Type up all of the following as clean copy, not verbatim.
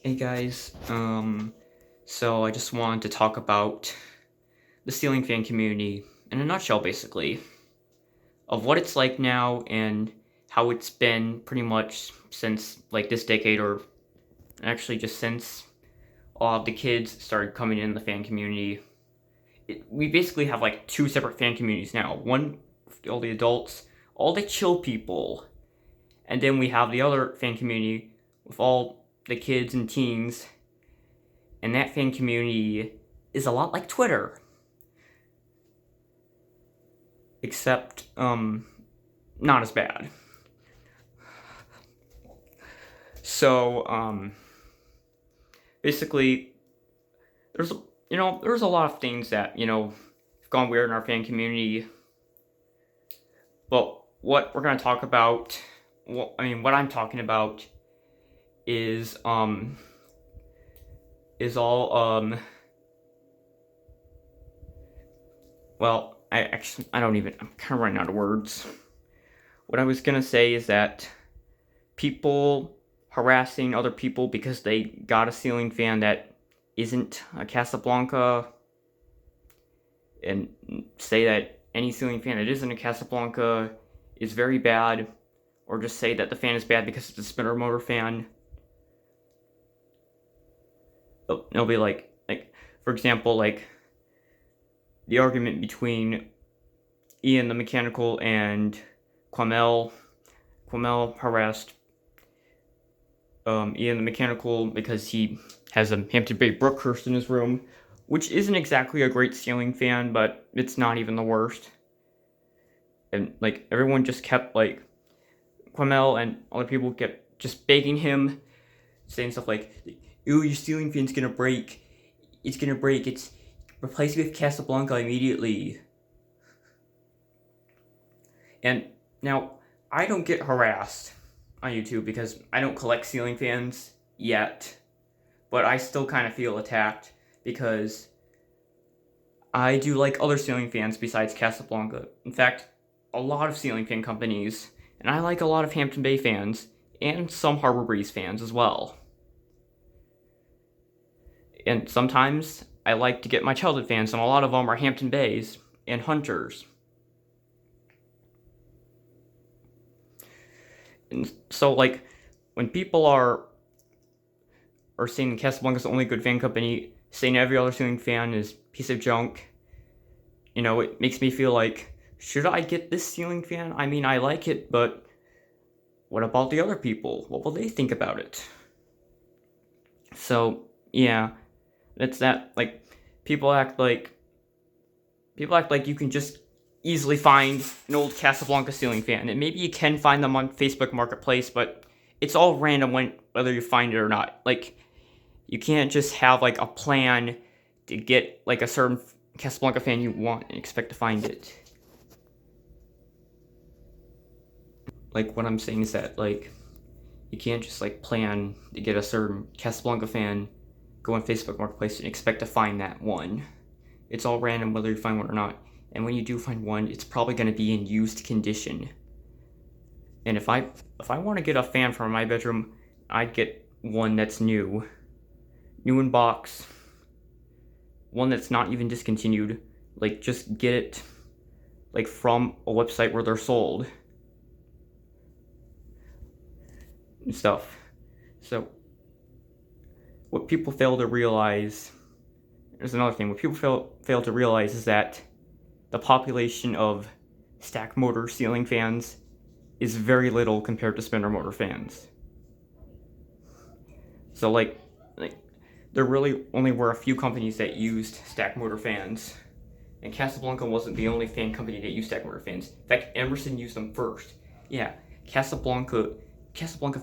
Hey guys, so I just wanted to talk about the ceiling fan community in a nutshell, basically, of what it's like now and how it's been pretty much since like this decade, or actually just since all of the kids started coming in the fan community. We basically have like two separate fan communities now. One for all the adults, all the chill people, and then we have the other fan community with all the kids and teens. And that fan community is a lot like Twitter, except not as bad. So basically, there's there's a lot of things that have gone weird in our fan community. But what we're gonna talk about, what I'm talking about is all well, I don't even, I'm kind of running out of words. What I was gonna say is that people harassing other people because they got a ceiling fan that isn't a Casablanca, and say that any ceiling fan that isn't a Casablanca is very bad, or just say that the fan is bad because it's a spinner motor fan. It'll be like for example, like the argument between Ian the mechanical and Quamel. Quamel harassed Ian the mechanical because he has a Hampton Bay Brookhurst in his room, which isn't exactly a great ceiling fan, but it's not even the worst. And like everyone just kept like Quamel and other people kept just begging him, saying stuff like, "Ooh, your ceiling fan's gonna break. It's gonna break. It's replace it with Casablanca immediately." And now I don't get harassed on YouTube because I don't collect ceiling fans yet, but I still kind of feel attacked because I do like other ceiling fans besides Casablanca. In fact, a lot of ceiling fan companies, and I like a lot of Hampton Bay fans and some Harbor Breeze fans as well. And sometimes I like to get my childhood fans, and a lot of them are Hampton Bays and Hunters. And so, like, when people are saying Casablanca's the only good fan company, saying every other ceiling fan is piece of junk, it makes me feel like, should I get this ceiling fan? I mean, I like it, but what about the other people? What will they think about it? So, yeah, it's that, like, people act like you can just easily find an old Casablanca ceiling fan, and maybe you can find them on Facebook Marketplace, but it's all random whether you find it or not. Like, you can't just have like a plan to get like a certain Casablanca fan you want and expect to find it. Like, what I'm saying is that, like, you can't just like plan to get a certain Casablanca fan, go on Facebook Marketplace and expect to find that one. It's all random whether you find one or not. And when you do find one, it's probably going to be in used condition. And if I want to get a fan for my bedroom, I'd get one that's new in box, one that's not even discontinued. Like, just get it like from a website where they're sold and stuff. So what people fail to realize, there's another thing, what people fail to realize is that the population of stack motor ceiling fans is very little compared to spinner motor fans. So like there really only were a few companies that used stack motor fans, and Casablanca wasn't the only fan company that used stack motor fans. In fact, Emerson used them first. Yeah, Casablanca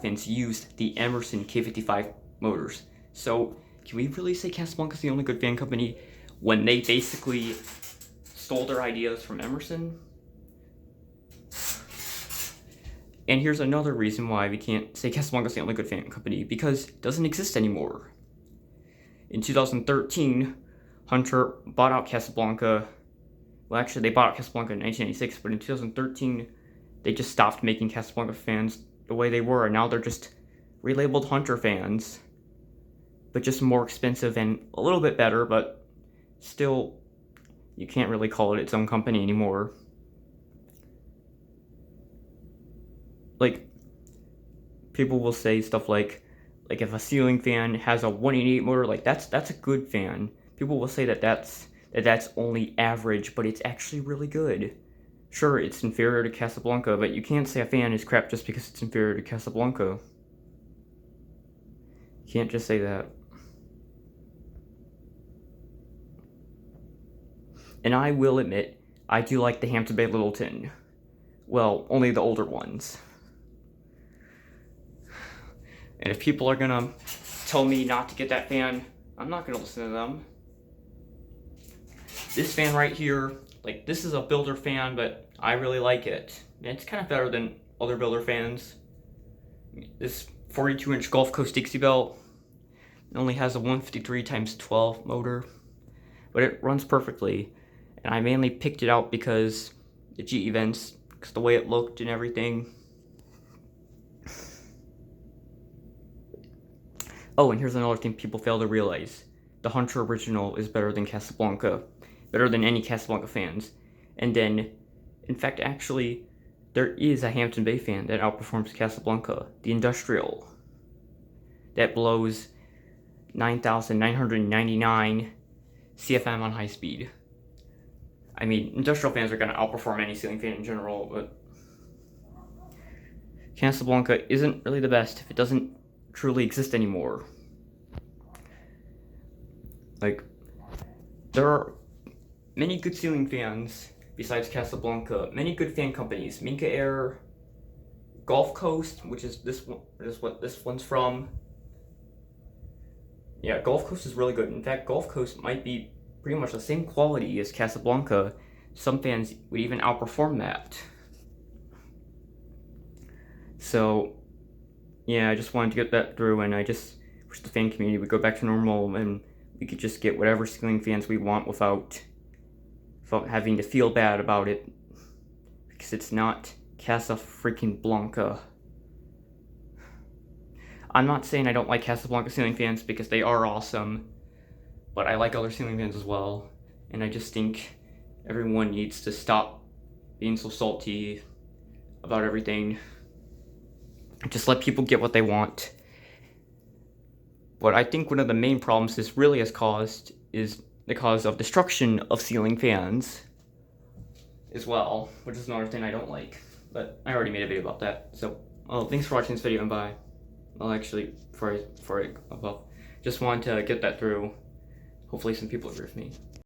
fans used the Emerson K55 motors. So can we really say Casablanca's the only good fan company when they basically stole their ideas from Emerson? And here's another reason why we can't say Casablanca's the only good fan company, because it doesn't exist anymore. In 2013, Hunter bought out Casablanca. Well, actually, they bought out Casablanca in 1996, but in 2013, they just stopped making Casablanca fans the way they were, and now they're just relabeled Hunter fans. but just more expensive and a little bit better, but still, you can't really call it its own company anymore. Like, people will say stuff like if a ceiling fan has a 188 motor, like that's a good fan. People will say that's only average, but it's actually really good. Sure, it's inferior to Casablanca, but you can't say a fan is crap just because it's inferior to Casablanca. You can't just say that. And I will admit, I do like the Hampton Bay Littleton. Well, only the older ones. And if people are gonna tell me not to get that fan, I'm not gonna listen to them. This fan right here, like, this is a builder fan, but I really like it. And it's kind of better than other builder fans. This 42-inch Gulf Coast Dixie Belt only has a 153x12 motor, but it runs perfectly. And I mainly picked it out because the G events, because the way it looked and everything. Oh, and here's another thing people fail to realize. The Hunter original is better than Casablanca. Better than any Casablanca fans. And then, in fact, actually, there is a Hampton Bay fan that outperforms Casablanca. The Industrial. That blows 9,999 CFM on high speed. I mean, industrial fans are going to outperform any ceiling fan in general, but Casablanca isn't really the best if it doesn't truly exist anymore. Like, there are many good ceiling fans besides Casablanca, many good fan companies. Minka Air, Gulf Coast, which is what this one's from. Yeah, Gulf Coast is really good. In fact, Gulf Coast might be pretty much the same quality as Casablanca. Some fans would even outperform that. So, yeah, I just wanted to get that through, and I just wish the fan community would go back to normal and we could just get whatever ceiling fans we want without having to feel bad about it, because it's not Casablanca. I'm not saying I don't like Casablanca ceiling fans, because they are awesome, but I like other ceiling fans as well, and I just think everyone needs to stop being so salty about everything. Just let people get what they want. What I think one of the main problems this really has caused is the cause of destruction of ceiling fans as well, which is another thing I don't like. But I already made a video about that. So, thanks for watching this video, and bye. Well, actually, before I go above, just wanted to get that through. Hopefully some people agree with me.